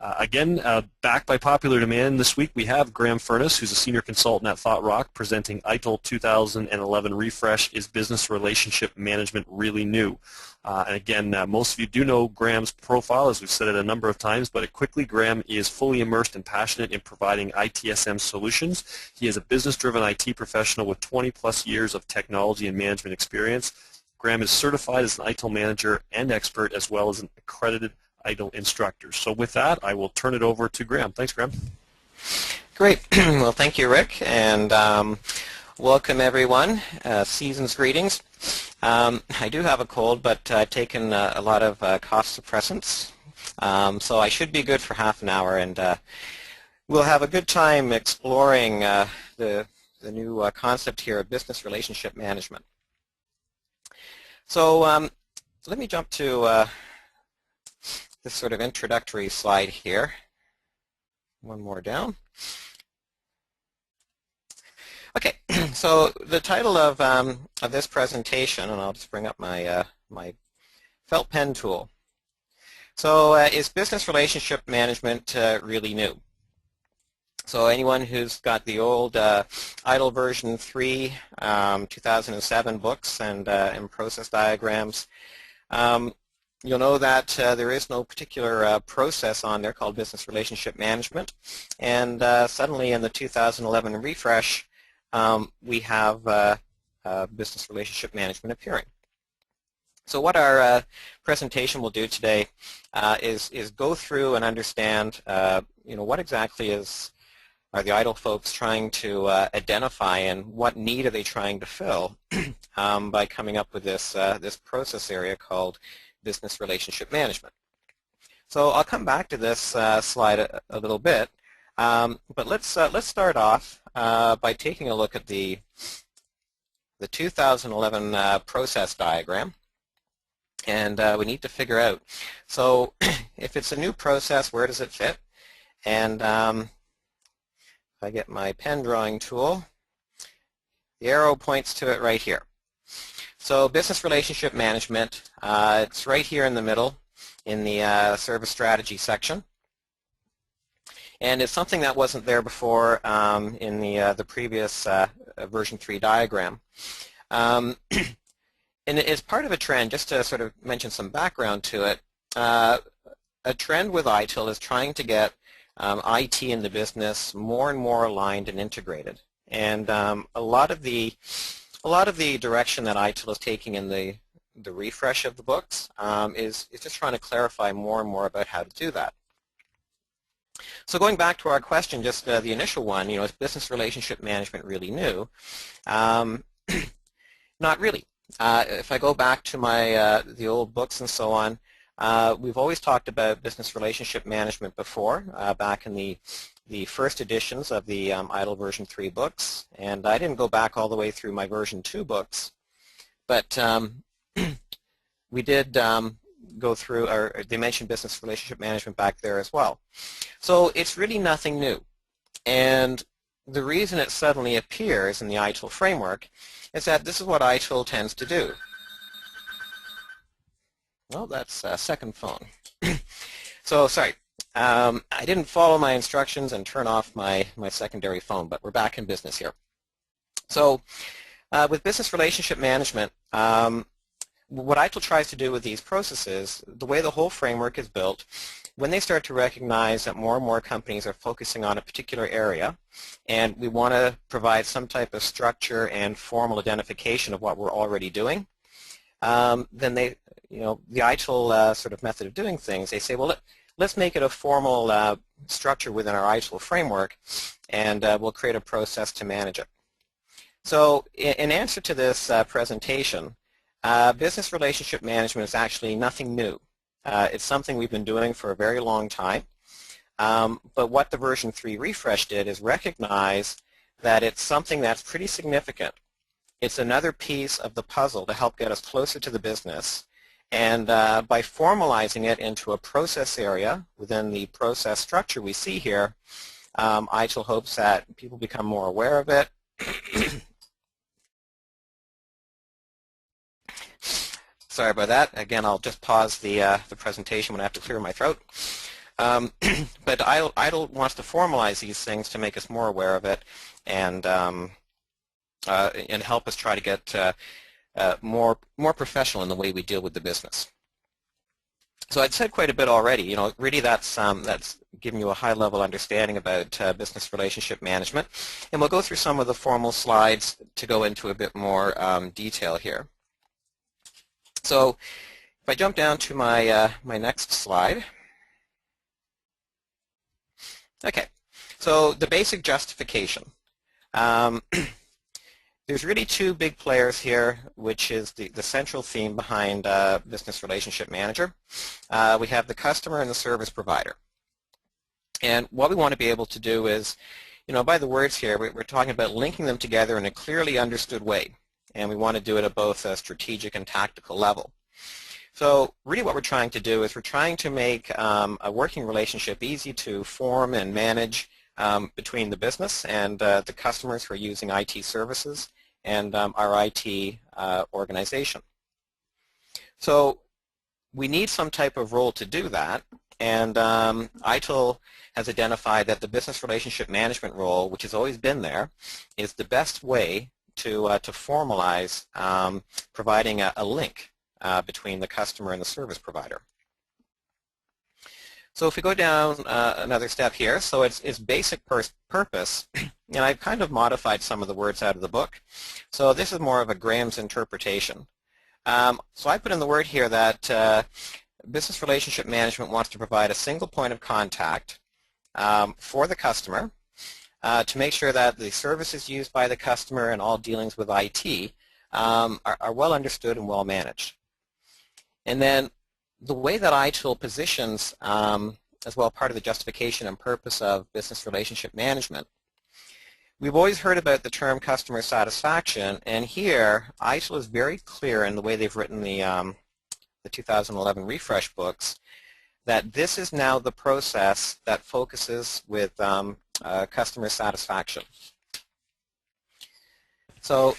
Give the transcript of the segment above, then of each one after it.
Backed by popular demand this week, we have Graham Furnis, who's a senior consultant at ThoughtRock, presenting ITIL 2011 Refresh, Is Business Relationship Management Really New? Most of you do know Graham's profile, as we've said it a number of times, but quickly, Graham is fully immersed and passionate in providing ITSM solutions. He is a business-driven IT professional with 20-plus years of technology and management experience. Graham is certified as an ITIL manager and expert, as well as an accredited ITIL instructor. So with that, I will turn it over to Graham. Thanks, Graham. Great. Well, thank you, Rick, and welcome, everyone. Season's greetings. I do have a cold, but I've taken a lot of cough suppressants, so I should be good for half an hour, and we'll have a good time exploring the new concept here of business relationship management. So let me jump to this sort of introductory slide here. One more down. Okay, so the title of this presentation, and I'll just bring up my my felt pen tool. So is business relationship management really new? So anyone who's got the old ITIL version 3, 2007 books and process diagrams, you'll know that there is no particular process on there called business relationship management, and suddenly in the 2011 refresh we have business relationship management appearing. So what our presentation will do today is go through and understand what exactly are the ITIL folks trying to identify, and what need are they trying to fill by coming up with this process area called business relationship management. So I'll come back to this slide a little bit, but let's start off by taking a look at the 2011 process diagram, and we need to figure out, so if it's a new process, where does it fit? And if I get my pen drawing tool, the arrow points to it right here. So business relationship management, it's right here in the middle in the service strategy section. And it's something that wasn't there before in the previous version 3 diagram. And it's part of a trend, just to sort of mention some background to it, a trend with ITIL is trying to get IT in the business more and more aligned and integrated. And a lot of the direction that ITIL is taking in the refresh of the books is just trying to clarify more and more about how to do that. So going back to our question, just the initial one, is business relationship management really new? Not really. If I go back to my the old books and so on, we've always talked about business relationship management before, back in the first editions of the ITIL version 3 books, and I didn't go back all the way through my version 2 books, but we did go through, or they mentioned business relationship management back there as well. So it's really nothing new, and the reason it suddenly appears in the ITIL framework is that this is what ITIL tends to do. Well, that's a second phone. So sorry. I didn't follow my instructions and turn off my secondary phone, but we're back in business here. So with business relationship management, what ITIL tries to do with these processes, the way the whole framework is built, when they start to recognize that more and more companies are focusing on a particular area, and we want to provide some type of structure and formal identification of what we're already doing, then they, the ITIL sort of method of doing things, they say, well, let's make it a formal structure within our ITIL framework, and we'll create a process to manage it. So in answer to this presentation, business relationship management is actually nothing new. It's something we've been doing for a very long time, but what the version 3 refresh did is recognize that it's something that's pretty significant. It's another piece of the puzzle to help get us closer to the business. And by formalizing it into a process area within the process structure we see here, ITIL hopes that people become more aware of it. Sorry about that. Again, I'll just pause the presentation when I have to clear my throat. But ITIL wants to formalize these things to make us more aware of it and help us try to get more professional in the way we deal with the business. So I'd said quite a bit already. You know, really that's giving you a high-level understanding about business relationship management, and we'll go through some of the formal slides to go into a bit more detail here. So if I jump down to my my next slide. Okay, so the basic justification. There's really two big players here, which is the central theme behind Business Relationship Manager. We have the customer and the service provider. And what we want to be able to do is, you know, by the words here, we're talking about linking them together in a clearly understood way. And we want to do it at both a strategic and tactical level. So really what we're trying to do is we're trying to make a working relationship easy to form and manage between the business and the customers who are using IT services and our IT organization. So we need some type of role to do that, and ITIL has identified that the business relationship management role, which has always been there, is the best way to formalize providing a link between the customer and the service provider. So if we go down another step here, so it's basic purpose, and I've kind of modified some of the words out of the book. So this is more of a Graham's interpretation. So I put in the word here that business relationship management wants to provide a single point of contact for the customer to make sure that the services used by the customer and all dealings with IT are well understood and well managed. And then the way that ITIL positions as well part of the justification and purpose of business relationship management, we've always heard about the term customer satisfaction, and here ITIL is very clear in the way they've written the 2011 refresh books that this is now the process that focuses with customer satisfaction. So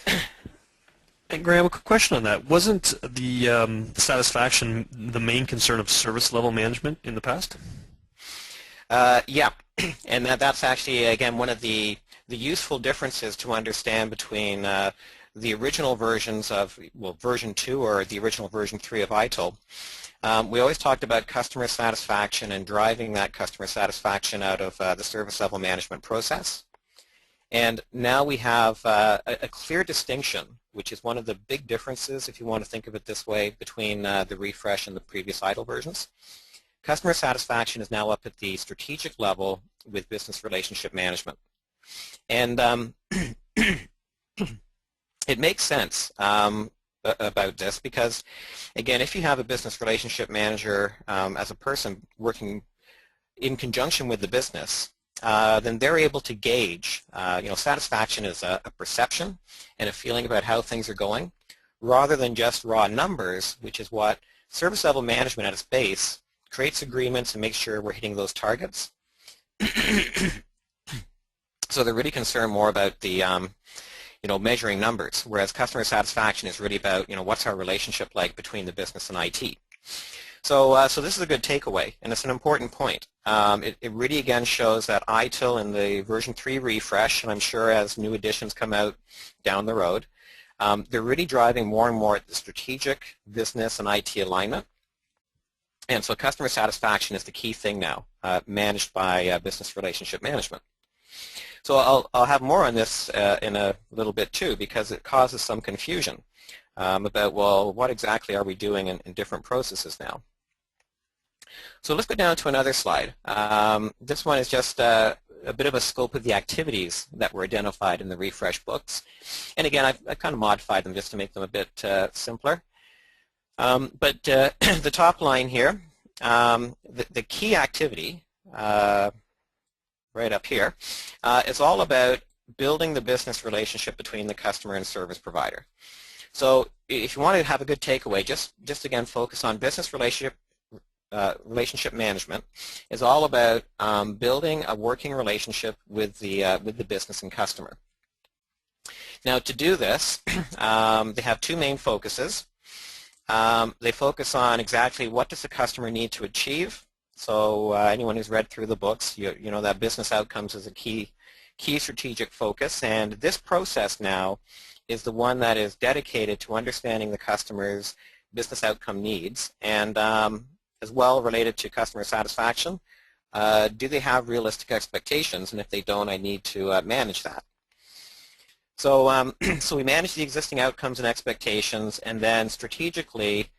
And Graham, a quick question on that. Wasn't the satisfaction the main concern of service level management in the past? Yeah, and that's actually, again, one of the useful differences to understand between the original versions of, well, version 2 or the original version 3 of ITIL. We always talked about customer satisfaction and driving that customer satisfaction out of the service level management process. And now we have a clear distinction, which is one of the big differences, if you want to think of it this way, between the refresh and the previous ITIL versions. Customer satisfaction is now up at the strategic level with business relationship management. And it makes sense about this because, again, if you have a business relationship manager as a person working in conjunction with the business, then they're able to gauge, satisfaction is a perception and a feeling about how things are going, rather than just raw numbers, which is what service level management at its base creates agreements and makes sure we're hitting those targets. So they're really concerned more about the, measuring numbers, whereas customer satisfaction is really about, what's our relationship like between the business and IT. So this is a good takeaway, and it's an important point. It really, again, shows that ITIL in the version 3 refresh, and I'm sure as new editions come out down the road, they're really driving more and more at the strategic business and IT alignment. And so customer satisfaction is the key thing now, managed by business relationship management. So I'll have more on this in a little bit too, because it causes some confusion about, well, what exactly are we doing in different processes now? So let's go down to another slide. This one is just a bit of a scope of the activities that were identified in the refresh books. And again, I've kind of modified them just to make them a bit simpler. But the top line here, the key activity right up here is all about building the business relationship between the customer and service provider. So if you want to have a good takeaway, just again focus on business relationship management is all about building a working relationship with the business and customer. Now to do this, they have two main focuses. They focus on exactly what does the customer need to achieve So anyone who's read through the books, you know that business outcomes is a key strategic focus, and this process now is the one that is dedicated to understanding the customer's business outcome needs, and as well related to customer satisfaction. Do they have realistic expectations? And if they don't, I need to manage that. So, so we manage the existing outcomes and expectations, and then strategically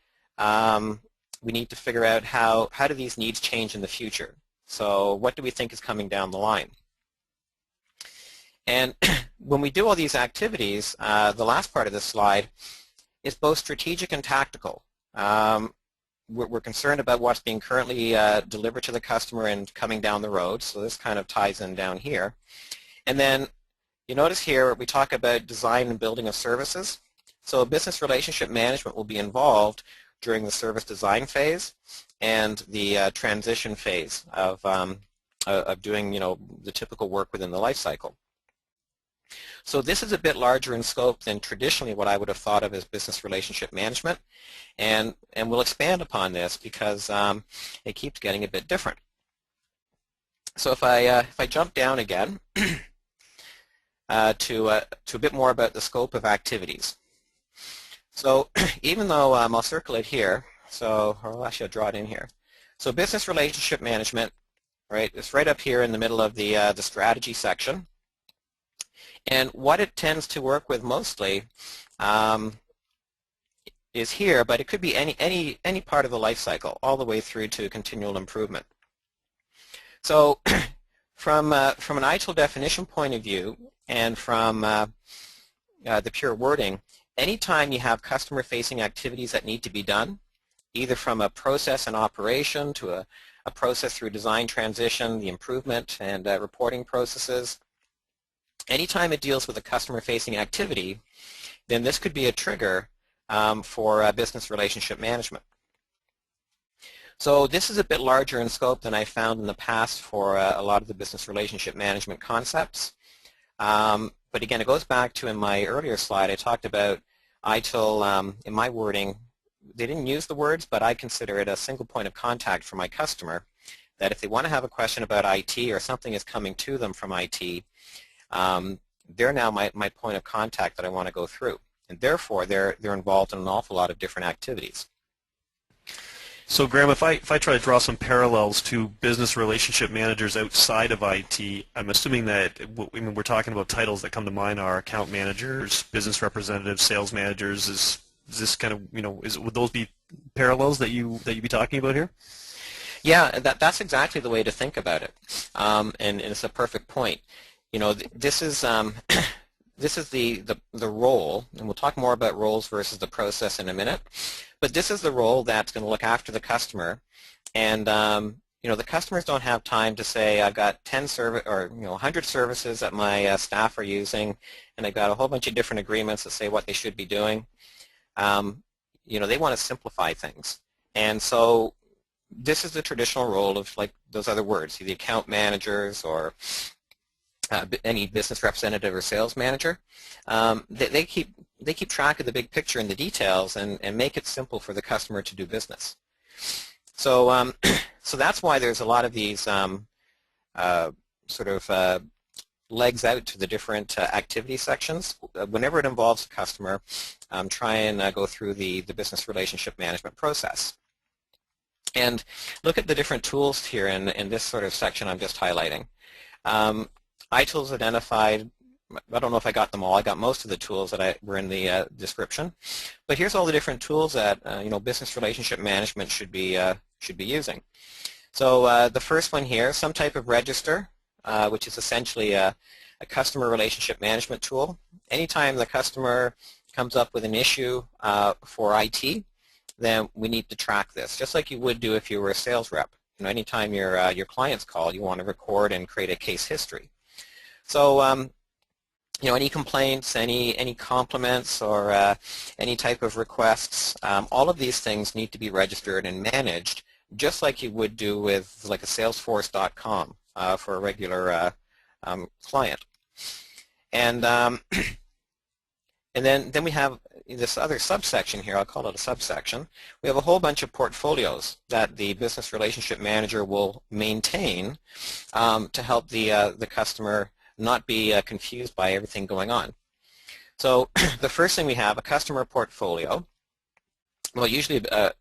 we need to figure out how do these needs change in the future. So what do we think is coming down the line? And when we do all these activities, the last part of this slide is both strategic and tactical. We're concerned about what's being currently delivered to the customer and coming down the road, so this kind of ties in down here. And then you notice here we talk about design and building of services. So business relationship management will be involved during the service design phase and the transition phase of doing the typical work within the life cycle. So this is a bit larger in scope than traditionally what I would have thought of as business relationship management, and we'll expand upon this because it keeps getting a bit different. So if I jump down again to a bit more about the scope of activities. So even though I'll circle it here, or actually I'll draw it in here. So business relationship management, right? It's right up here in the middle of the strategy section. And what it tends to work with mostly is here, but it could be any part of the life cycle, all the way through to continual improvement. So from an ITIL definition point of view, and from the pure wording, anytime you have customer-facing activities that need to be done, either from a process and operation to a process through design transition, the improvement and reporting processes, anytime it deals with a customer-facing activity, then this could be a trigger for business relationship management. So this is a bit larger in scope than I found in the past for a lot of the business relationship management concepts. But again, it goes back to in my earlier slide, I talked about ITIL, in my wording, they didn't use the words, but I consider it a single point of contact for my customer, that if they want to have a question about IT or something is coming to them from IT, they're now my point of contact that I want to go through. And therefore, they're involved in an awful lot of different activities. So Graham, if I try to draw some parallels to business relationship managers outside of IT, I'm assuming that when we're talking about titles that come to mind are account managers, business representatives, sales managers. Is this kind of, would those be parallels that you'd be talking about here? Yeah, that's exactly the way to think about it, and it's a perfect point. This is this is the role, and we'll talk more about roles versus the process in a minute. But this is the role that's going to look after the customer, and the customers don't have time to say, I've got 10 or 100 services that my staff are using, and I've got a whole bunch of different agreements that say what they should be doing. They want to simplify things, and so this is the traditional role of, like those other words, the account managers or any business representative or sales manager. They keep track of the big picture and the details and make it simple for the customer to do business. So so that's why there's a lot of these sort of legs out to the different activity sections. Whenever it involves a customer, try and go through the business relationship management process. And look at the different tools here in this sort of section I'm just highlighting. ITIL's identified, I don't know if I got them all. I got most of the tools that were in the description. But here's all the different tools that business relationship management should be using. So the first one here, some type of register, which is essentially a customer relationship management tool. Anytime the customer comes up with an issue for IT, then we need to track this, just like you would do if you were a sales rep. Anytime your clients call, you want to record and create a case history. So any complaints, any compliments, or any type of requests, all of these things need to be registered and managed, just like you would do with like a Salesforce.com for a regular client. And And then we have this other subsection here. I'll call it a subsection. We have a whole bunch of portfolios that the business relationship manager will maintain to help the customer not be confused by everything going on. So the first thing we have, a customer portfolio. Well, usually a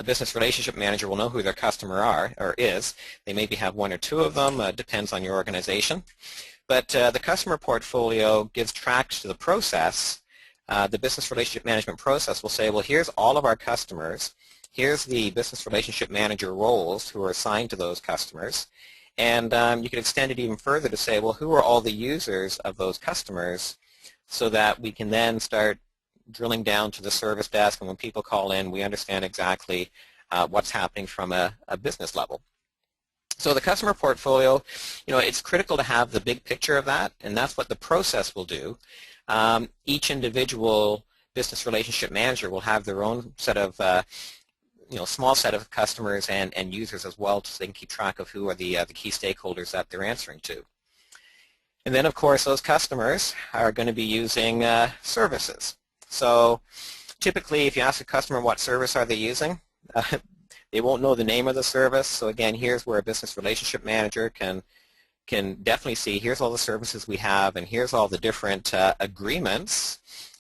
business relationship manager will know who their customer is. They maybe have one or two of them, depends on your organization. But the customer portfolio gives tracks to the process. The business relationship management process will say, well, here's all of our customers. Here's the business relationship manager roles who are assigned to those customers. And you can extend it even further to say, well, who are all the users of those customers, so that we can then start drilling down to the service desk, and when people call in, we understand exactly what's happening from a business level. So the customer portfolio, it's critical to have the big picture of that, and that's what the process will do. Each individual business relationship manager will have their own set of, small set of customers and users as well, so they can keep track of who are the key stakeholders that they're answering to. And then, of course, those customers are going to be using services. So typically, if you ask a customer what service are they using, they won't know the name of the service. So again, here's where a business relationship manager can definitely see, here's all the services we have, and here's all the different agreements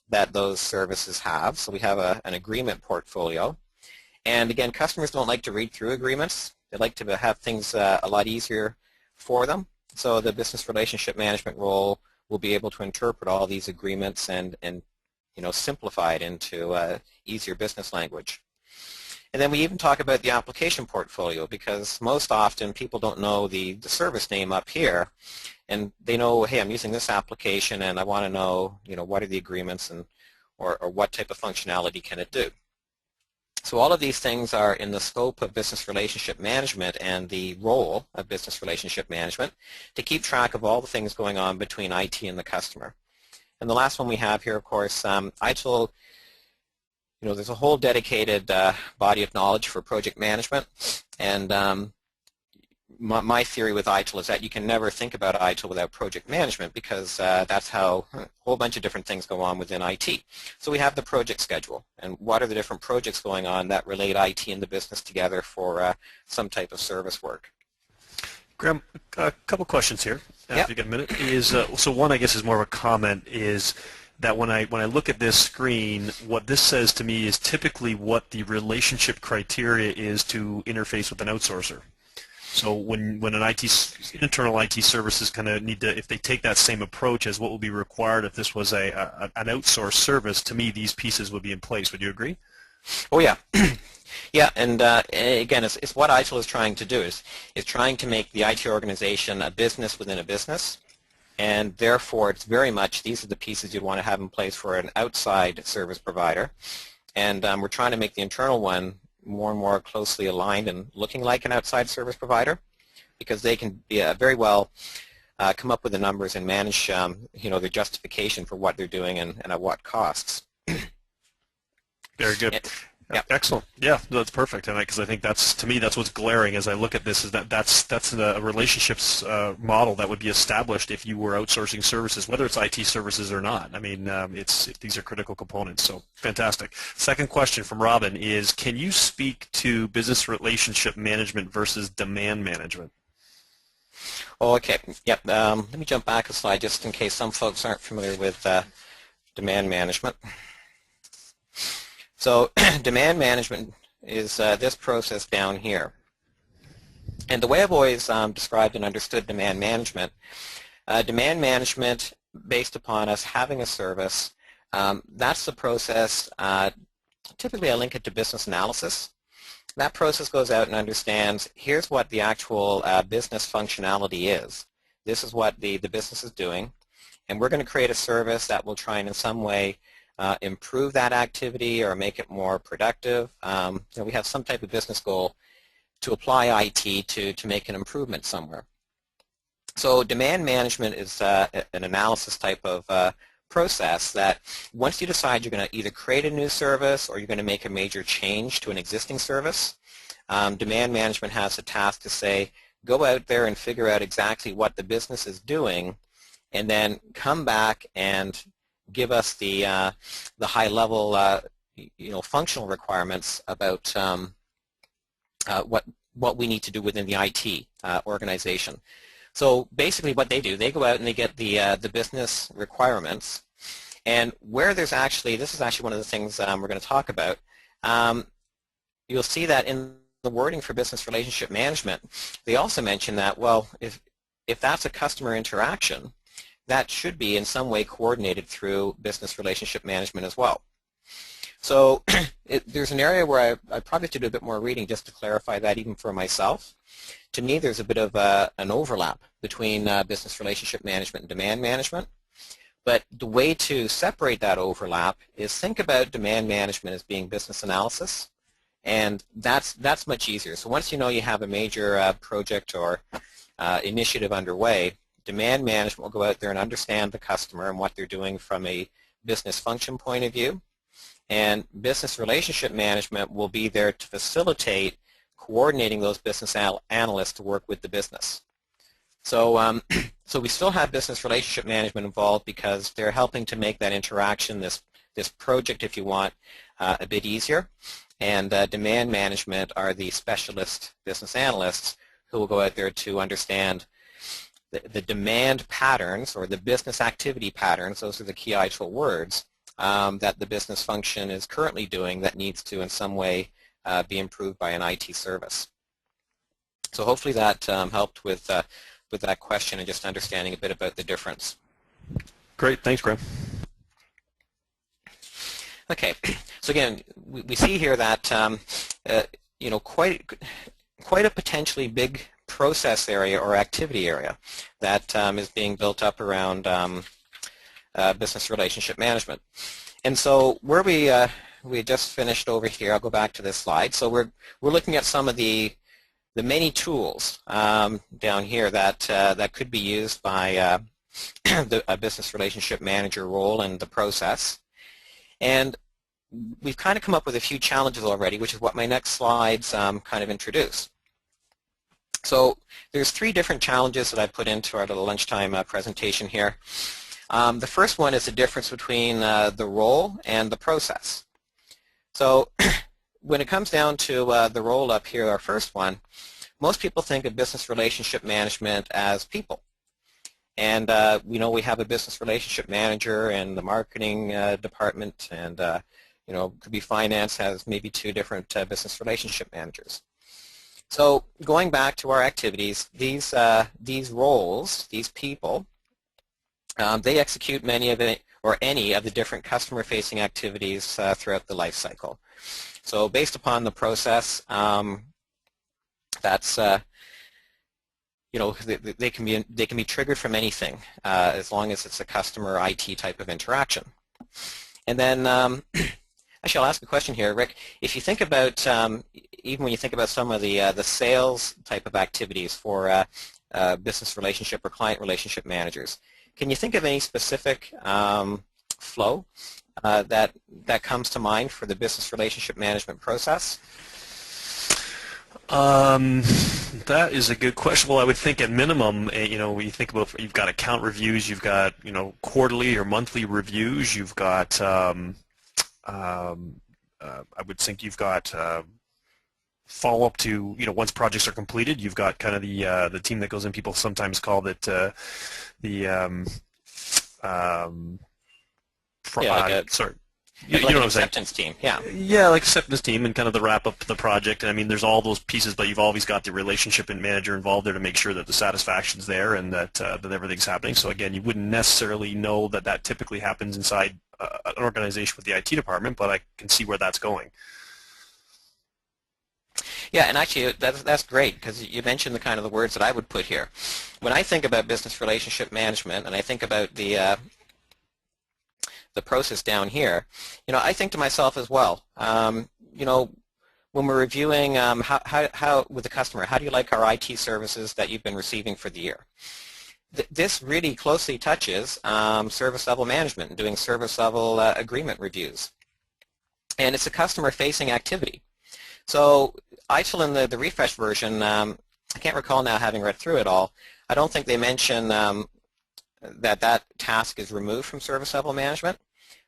that those services have. So we have an agreement portfolio. And again, customers don't like to read through agreements. They like to have things a lot easier for them. So the business relationship management role will be able to interpret all these agreements and simplify it into easier business language. And then we even talk about the application portfolio, because most often people don't know the service name up here, and they know, hey, I'm using this application and I want to know, what are the agreements and or what type of functionality can it do. So all of these things are in the scope of business relationship management and the role of business relationship management to keep track of all the things going on between IT and the customer. And the last one we have here, of course, ITIL, there's a whole dedicated body of knowledge for project management. And my theory with ITIL is that you can never think about ITIL without project management, because that's how a whole bunch of different things go on within IT. So we have the project schedule, and what are the different projects going on that relate IT and the business together for some type of service work. Graham, a couple questions here. Yep. If you get a minute, so one, I guess, is more of a comment, is that when I look at this screen, what this says to me is typically what the relationship criteria is to interface with an outsourcer. So when an internal IT services kind of need to, if they take that same approach as what will be required if this was an outsourced service, to me these pieces would be in place. Would you agree? Oh yeah. Yeah, and again, it's what ITIL is trying to do, is trying to make the IT organization a business within a business, and therefore it's very much, these are the pieces you'd want to have in place for an outside service provider, and we're trying to make the internal one more and more closely aligned and looking like an outside service provider, because they can be very well come up with the numbers and manage their justification for what they're doing and at what costs. Very good. Yeah. Excellent. Yeah, that's perfect. And because I think that's, to me, that's what's glaring as I look at this, is that's a relationships model that would be established if you were outsourcing services, whether it's IT services or not. I mean, these are critical components. So fantastic. Second question from Robin is, can you speak to business relationship management versus demand management? Oh, okay. Yep. Let me jump back a slide just in case some folks aren't familiar with demand management. So demand management is this process down here. And the way I've always described and understood demand management based upon us having a service, that's the process, typically I link it to business analysis. That process goes out and understands, here's what the actual business functionality is. This is what the business is doing, and we're going to create a service that will try and in some way improve that activity or make it more productive. We have some type of business goal to apply IT to make an improvement somewhere. So demand management is an analysis type of process that once you decide you're going to either create a new service or you're going to make a major change to an existing service, demand management has a task to say, go out there and figure out exactly what the business is doing, and then come back and give us the high level functional requirements about what we need to do within the IT organization. So basically what they do, they go out and they get the business requirements, and where there's actually, this is actually one of the things we're going to talk about, you'll see that in the wording for business relationship management, they also mention that, well, if that's a customer interaction, that should be in some way coordinated through business relationship management as well. So there's an area where I probably have to do a bit more reading just to clarify that even for myself. To me, there's a bit of an overlap between business relationship management and demand management. But the way to separate that overlap is think about demand management as being business analysis, and that's much easier. So once you know you have a major project or initiative underway, demand management will go out there and understand the customer and what they're doing from a business function point of view. And business relationship management will be there to facilitate coordinating those business analysts to work with the business. So, so we still have business relationship management involved because they're helping to make that interaction, this project, if you want, a bit easier. And demand management are the specialist business analysts who will go out there to understand the demand patterns or the business activity patterns, those are the key ITIL words, that the business function is currently doing that needs to in some way be improved by an IT service. So hopefully that helped with that question and just understanding a bit about the difference. Great, thanks, Graham. Okay, so again, we see here that quite a potentially big process area or activity area that is being built up around business relationship management. And so where we just finished over here, I'll go back to this slide. So we're looking at some of the many tools down here that could be used by a business relationship manager role in the process. And we've kind of come up with a few challenges already, which is what my next slides kind of introduce. So there's 3 different challenges that I put into our little lunchtime presentation here. The first one is the difference between the role and the process. So when it comes down to the role up here, our first one, most people think of business relationship management as people. And we know we have a business relationship manager in the marketing department, and could be finance has maybe 2 different business relationship managers. So going back to our activities, these roles, these people, they execute many of it or any of the different customer-facing activities throughout the life cycle. So based upon the process, that's they can be triggered from anything as long as it's a customer IT type of interaction. And then actually, I'll ask a question here, Rick. If you think about even when you think about some of the sales type of activities for business relationship or client relationship managers, can you think of any specific flow that comes to mind for the business relationship management process? That is a good question. Well, I would think at minimum, when you think about, you've got account reviews, you've got quarterly or monthly reviews, you've got I would think you've got follow-up to once projects are completed. You've got kind of the team that goes in. People sometimes call it sorry. Like an acceptance team, yeah. Yeah, like acceptance team and kind of the wrap up of the project. And I mean, there's all those pieces, but you've always got the relationship and manager involved there to make sure that the satisfaction's there and that everything's happening. So again, you wouldn't necessarily know that typically happens inside an organization with the IT department, but I can see where that's going. Yeah, and actually that's great because you mentioned the kind of the words that I would put here. When I think about business relationship management and I think about the process down here, I think to myself as well, when we're reviewing how with the customer, how do you like our IT services that you've been receiving for the year? This really closely touches service level management and doing service level agreement reviews. And it's a customer-facing activity. So ITIL in the refresh version, I can't recall now having read through it all, I don't think they mention that task is removed from service level management,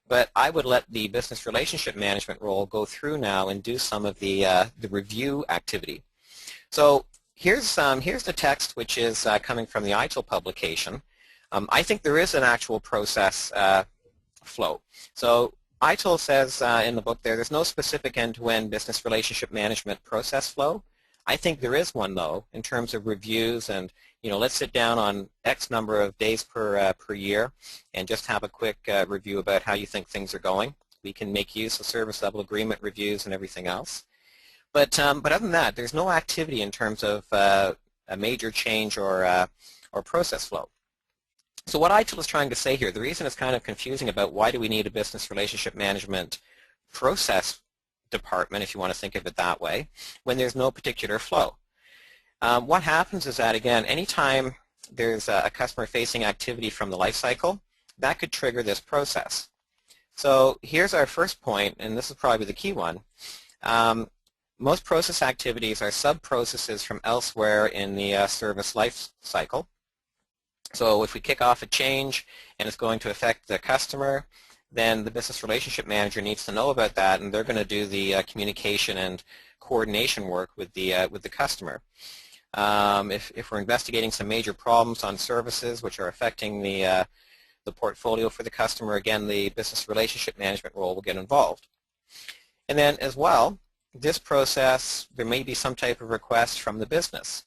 but I would let the business relationship management role go through now and do some of the review activity. So here's the text, which is coming from the ITIL publication. I think there is an actual process flow. So ITIL says in the book there's no specific end-to-end business relationship management process flow. I think there is one, though, in terms of reviews and, let's sit down on X number of days per year and just have a quick review about how you think things are going. We can make use of service level agreement reviews and everything else. But other than that, there's no activity in terms of a major change or process flow. So what ITIL is trying to say here, the reason it's kind of confusing about why do we need a business relationship management process department, if you want to think of it that way, when there's no particular flow. What happens is that, again, anytime there's a customer-facing activity from the life cycle, that could trigger this process. So here's our first point, and this is probably the key one. Most process activities are sub-processes from elsewhere in the service life cycle. So if we kick off a change and it's going to affect the customer, then the business relationship manager needs to know about that, and they're going to do the communication and coordination work with the customer. If we're investigating some major problems on services which are affecting the portfolio for the customer, again, the business relationship management role will get involved. And then as well, this process, there may be some type of request from the business.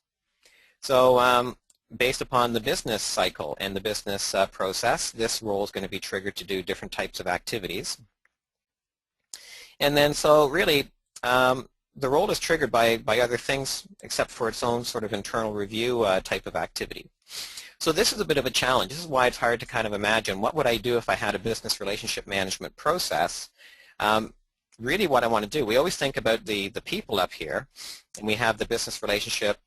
So based upon the business cycle and the business process, this role is going to be triggered to do different types of activities. And then so really, the role is triggered by other things except for its own sort of internal review type of activity. So this is a bit of a challenge. This is why it's hard to kind of imagine what would I do if I had a business relationship management process. Really what I want to do, we always think about the people up here, and we have the business relationship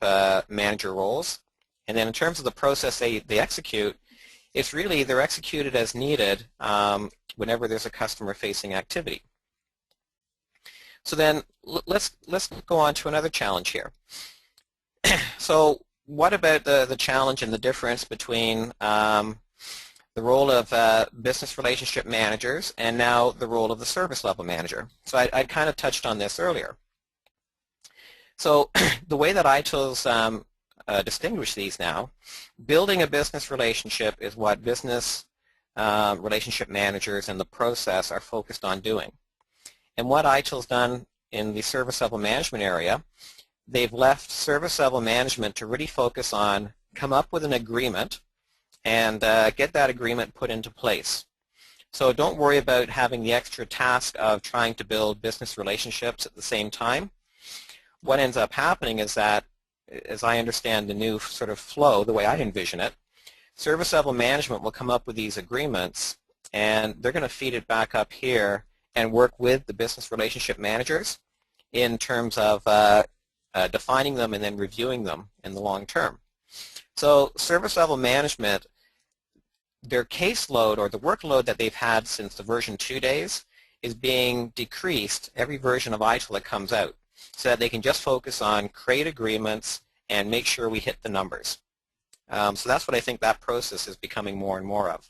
manager roles. And then in terms of the process they execute, it's really they're executed as needed whenever there's a customer-facing activity. So then let's go on to another challenge here. So what about the challenge and the difference between the role of business relationship managers and now the role of the service level manager? So I kind of touched on this earlier. So the way that ITILs distinguish these now, building a business relationship is what business relationship managers and the process are focused on doing. And what ITIL's done in the service level management area, they've left service level management to really focus on come up with an agreement and get that agreement put into place. So don't worry about having the extra task of trying to build business relationships at the same time. What ends up happening is that, as I understand the new sort of flow, the way I envision it, service level management will come up with these agreements, and they're going to feed it back up here and work with the business relationship managers in terms of defining them and then reviewing them in the long term. So service level management, their caseload or the workload that they've had since the version 2 days is being decreased every version of ITIL that comes out, so that they can just focus on create agreements and make sure we hit the numbers. So that's what I think that process is becoming more and more of.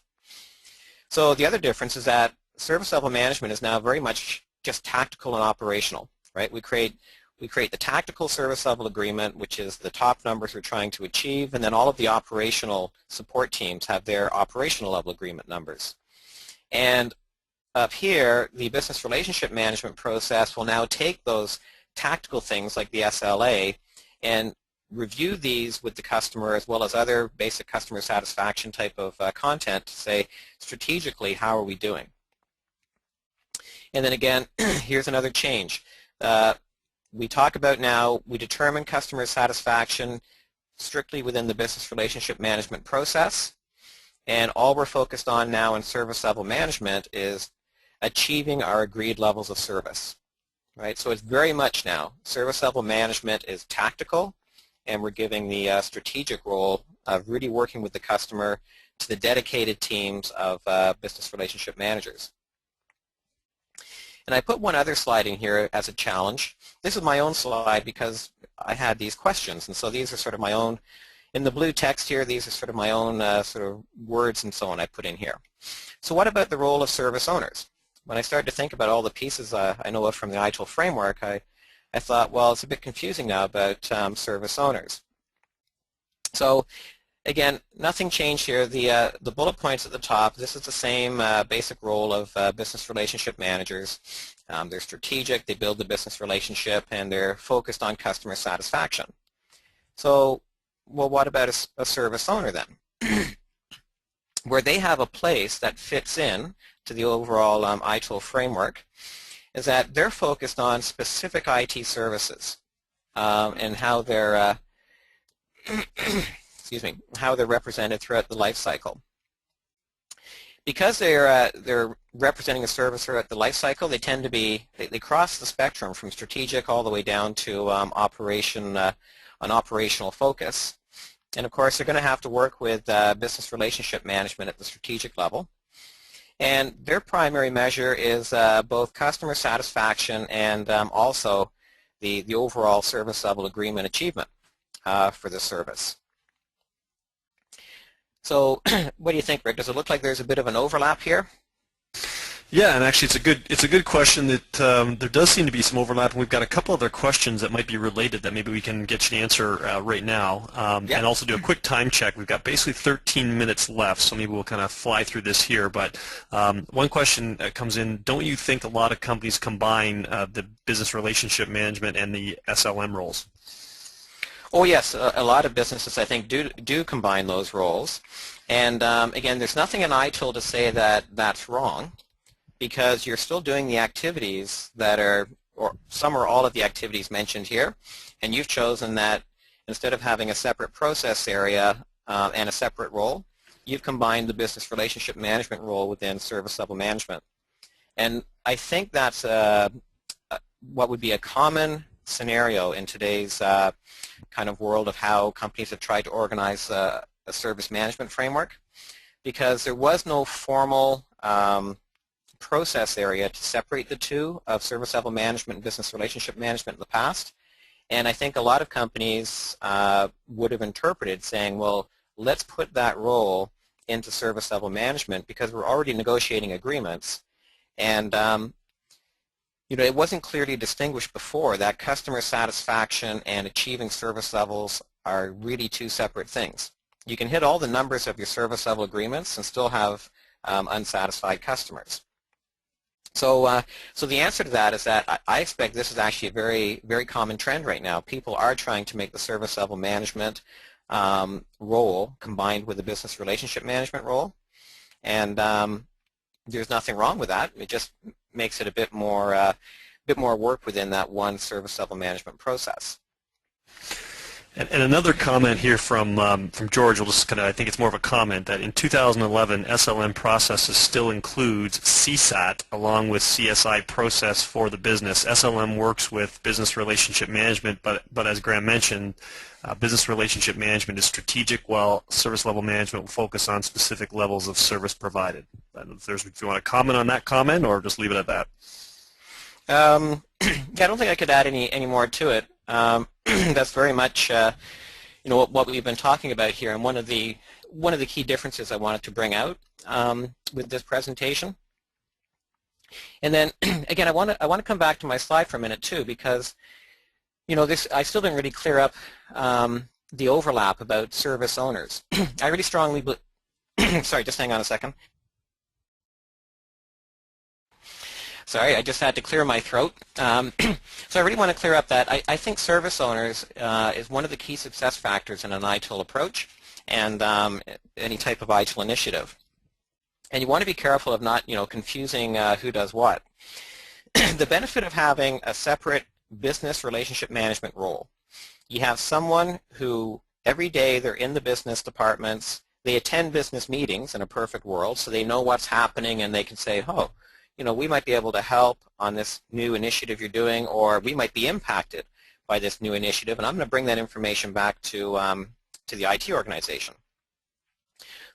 So the other difference is that service level management is now very much just tactical and operational, right? We create the tactical service level agreement, which is the top numbers we're trying to achieve, and then all of the operational support teams have their operational level agreement numbers. And up here, the business relationship management process will now take those tactical things like the SLA and review these with the customer as well as other basic customer satisfaction type of content to say strategically how are we doing. And then again, here's another change. We talk about now, we determine customer satisfaction strictly within the business relationship management process, and all we're focused on now in service level management is achieving our agreed levels of service. Right? So it's very much now, service level management is tactical, and we're giving the strategic role of really working with the customer to the dedicated teams of business relationship managers. And I put one other slide in here as a challenge. This is my own slide because I had these questions, and so these are sort of my own in the blue text here, these are sort of my own sort of words and so on I put in here. So what about the role of service owners? When I started to think about all the pieces I know of from the ITIL framework, I thought, well, it's a bit confusing now about service owners. So again, nothing changed here. The bullet points at the top, this is the same basic role of business relationship managers. They're strategic, they build the business relationship, and they're focused on customer satisfaction. So, well, what about a service owner then? Where they have a place that fits in to the overall ITIL framework is that they're focused on specific IT services and how they're excuse me, how they're represented throughout the life cycle. Because they're representing a service throughout the life cycle, they tend to be, they cross the spectrum from strategic all the way down to an operational focus. And of course, they're going to have to work with business relationship management at the strategic level. And their primary measure is both customer satisfaction and also the overall service level agreement achievement for the service. So what do you think, Rick? Does it look like there's a bit of an overlap here? Yeah, and actually it's a good question that there does seem to be some overlap, and we've got a couple other questions that might be related that maybe we can get you to answer right now, Yeah. and also do a quick time check. We've got basically 13 minutes left, so maybe we'll kind of fly through this here. But one question that comes in, don't you think a lot of companies combine the business relationship management and the SLM roles? Oh yes, a lot of businesses I think do combine those roles. And again, there's nothing in ITIL to say that that's wrong, because you're still doing the activities that are, or some or all of the activities mentioned here, and you've chosen that instead of having a separate process area and a separate role, you've combined the business relationship management role within service level management. And I think that's what would be a common scenario in today's kind of world of how companies have tried to organize a service management framework, because there was no formal process area to separate the two of service level management and business relationship management in the past. And I think a lot of companies would have interpreted saying, well, let's put that role into service level management because we're already negotiating agreements. And you know, it wasn't clearly distinguished before that customer satisfaction and achieving service levels are really two separate things. You can hit all the numbers of your service level agreements and still have unsatisfied customers. So, so the answer to that is that I expect this is actually a very, very common trend right now. People are trying to make the service level management role combined with the business relationship management role, and there's nothing wrong with that. It just makes it a bit more work within that one service level management process. And another comment here from George, will just kind of, I think it's more of a comment, that in 2011, SLM processes still includes CSAT along with CSI process for the business. SLM works with business relationship management, but as Graham mentioned, business relationship management is strategic, while service level management will focus on specific levels of service provided. If you want to comment on that comment, or just leave it at that. Yeah, I don't think I could add any more to it. That's very much you know, what we've been talking about here, and one of the key differences I wanted to bring out with this presentation. And then again, I want to come back to my slide for a minute too, because you know, I still didn't really clear up the overlap about service owners. I really strongly sorry, just hang on a second. Sorry, I just had to clear my throat. So I really want to clear up that I think service owners is one of the key success factors in an ITIL approach and any type of ITIL initiative. And you want to be careful of not, you know, confusing who does what. The benefit of having a separate business relationship management role, you have someone who every day they're in the business departments, they attend business meetings in a perfect world, so they know what's happening and they can say, oh, you know, we might be able to help on this new initiative you're doing, or we might be impacted by this new initiative, and I'm going to bring that information back to the IT organization.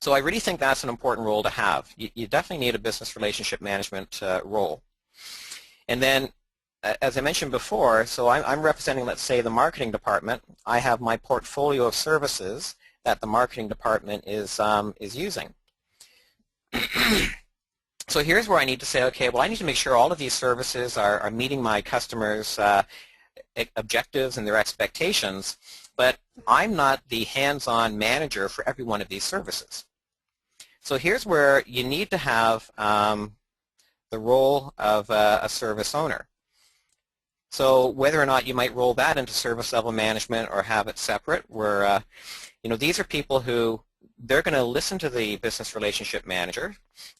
So I really think that's an important role to have. You definitely need a business relationship management role. And then, as I mentioned before, so I'm representing, let's say, the marketing department. I have my portfolio of services that the marketing department is using. So here's where I need to say, okay, well, I need to make sure all of these services are meeting my customers' objectives and their expectations, but I'm not the hands-on manager for every one of these services. So here's where you need to have the role of a service owner. So whether or not you might roll that into service level management or have it separate, where these are people who they're going to listen to the business relationship manager.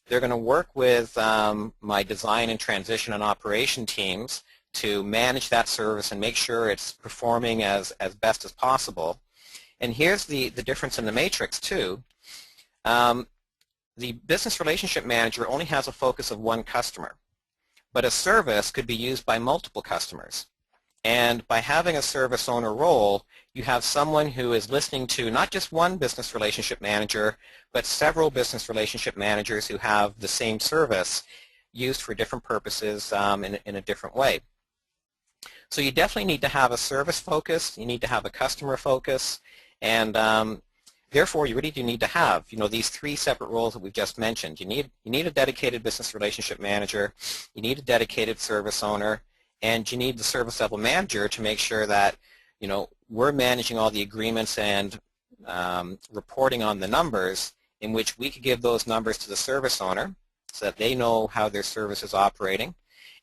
They're going to work with my design and transition and operation teams to manage that service and make sure it's performing as best as possible. And here's the difference in the matrix too. The business relationship manager only has a focus of one customer, but a service could be used by multiple customers. And by having a service owner role, you have someone who is listening to not just one business relationship manager, but several business relationship managers who have the same service used for different purposes in a different way. So you definitely need to have a service focus, you need to have a customer focus, and therefore you really do need to have these three separate roles that we've just mentioned. You need a dedicated business relationship manager, you need a dedicated service owner, and you need the service level manager to make sure that we're managing all the agreements and reporting on the numbers, in which we could give those numbers to the service owner so that they know how their service is operating.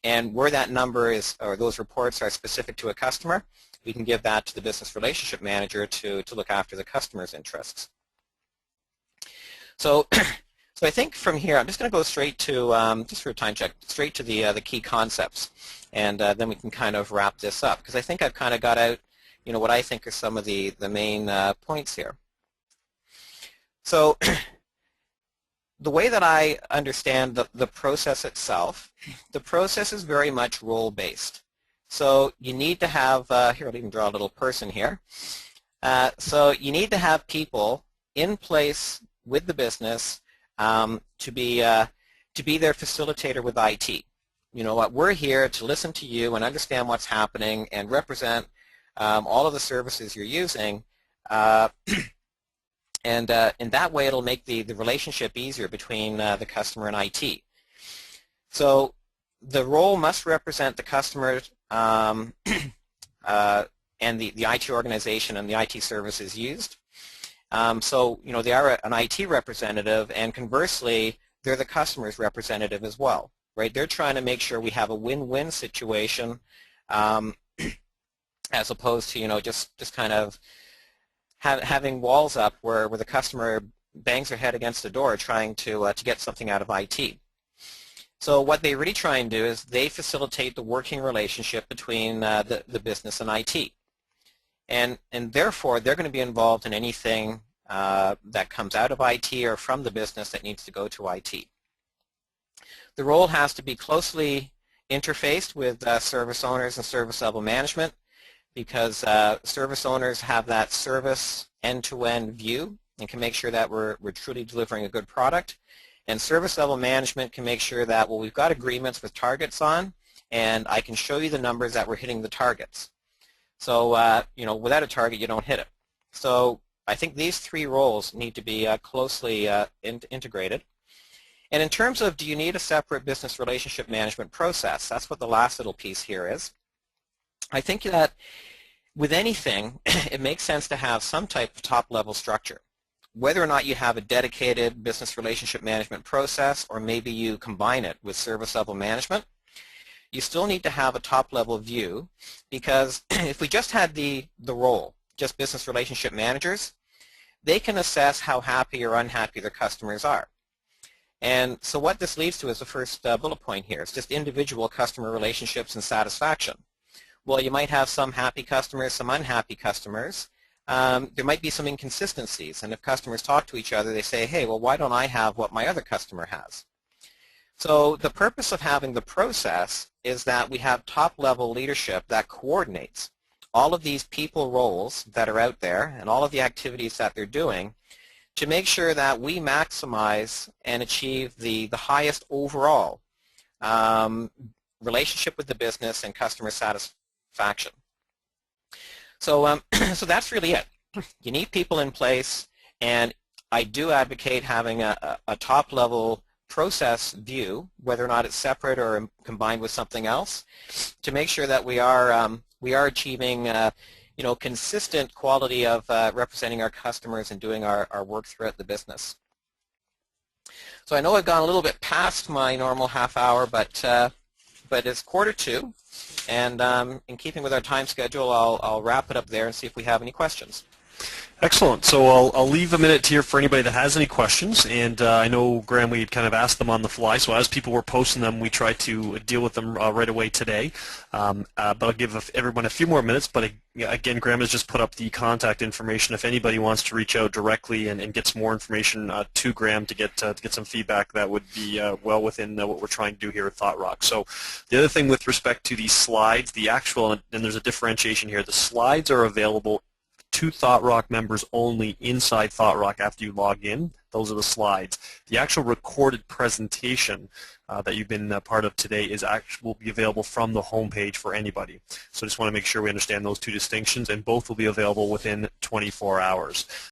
And where that number is, or those reports are specific to a customer, we can give that to the business relationship manager to look after the customer's interests. So I think from here, I'm just going to go straight to, just for a time check, straight to the key concepts. And then we can kind of wrap this up, because I think I've kind of got out what I think are some of the main points here. So the way that I understand the process itself, the process is very much role-based. So you need to have, here I'll even draw a little person here. So you need to have people in place with the business to be their facilitator with IT. What we're here to listen to you and understand what's happening and represent all of the services you're using, and in that way it'll make the relationship easier between the customer and IT. So the role must represent the customer and the IT organization and the IT services used. So they are an IT representative, and conversely they're the customer's representative as well. Right? They're trying to make sure we have a win-win situation, as opposed to just kind of having walls up where the customer bangs their head against the door trying to get something out of IT. So what they really try and do is they facilitate the working relationship between the business and IT, and therefore they're going to be involved in anything that comes out of IT or from the business that needs to go to IT. The role has to be closely interfaced with service owners and service level management, because service owners have that service end-to-end view and can make sure that we're truly delivering a good product. And service level management can make sure that, well, we've got agreements with targets on, and I can show you the numbers that we're hitting the targets. So, without a target, you don't hit it. So I think these three roles need to be closely integrated. And in terms of, do you need a separate business relationship management process? That's what the last little piece here is. I think that with anything, it makes sense to have some type of top-level structure. Whether or not you have a dedicated business relationship management process, or maybe you combine it with service level management, you still need to have a top-level view, because if we just had the role, just business relationship managers, they can assess how happy or unhappy their customers are. And so what this leads to is the first bullet point here. It's just individual customer relationships and satisfaction. Well, you might have some happy customers, some unhappy customers. There might be some inconsistencies, and if customers talk to each other, they say, hey, well, why don't I have what my other customer has? So the purpose of having the process is that we have top-level leadership that coordinates all of these people roles that are out there and all of the activities that they're doing to make sure that we maximize and achieve the highest overall relationship with the business and customer satisfaction. So, so that's really it. You need people in place. And I do advocate having a top-level process view, whether or not it's separate or combined with something else, to make sure that we are achieving consistent quality of representing our customers and doing our work throughout the business. So I know I've gone a little bit past my normal half hour, but it's 1:45, and in keeping with our time schedule, I'll wrap it up there and see if we have any questions. Excellent. So I'll leave a minute here for anybody that has any questions, and I know, Graham, we kind of asked them on the fly, so as people were posting them, we tried to deal with them right away today. But I'll give everyone a few more minutes, but again, Graham has just put up the contact information if anybody wants to reach out directly and get some more information to Graham to get some feedback. That would be well within what we're trying to do here at ThoughtRock. So the other thing with respect to these slides, the actual, and there's a differentiation here, the slides are available to ThoughtRock members only inside ThoughtRock after you log in. Those are the slides. The actual recorded presentation that you've been part of today will be available from the homepage for anybody. So I just want to make sure we understand those two distinctions, and both will be available within 24 hours.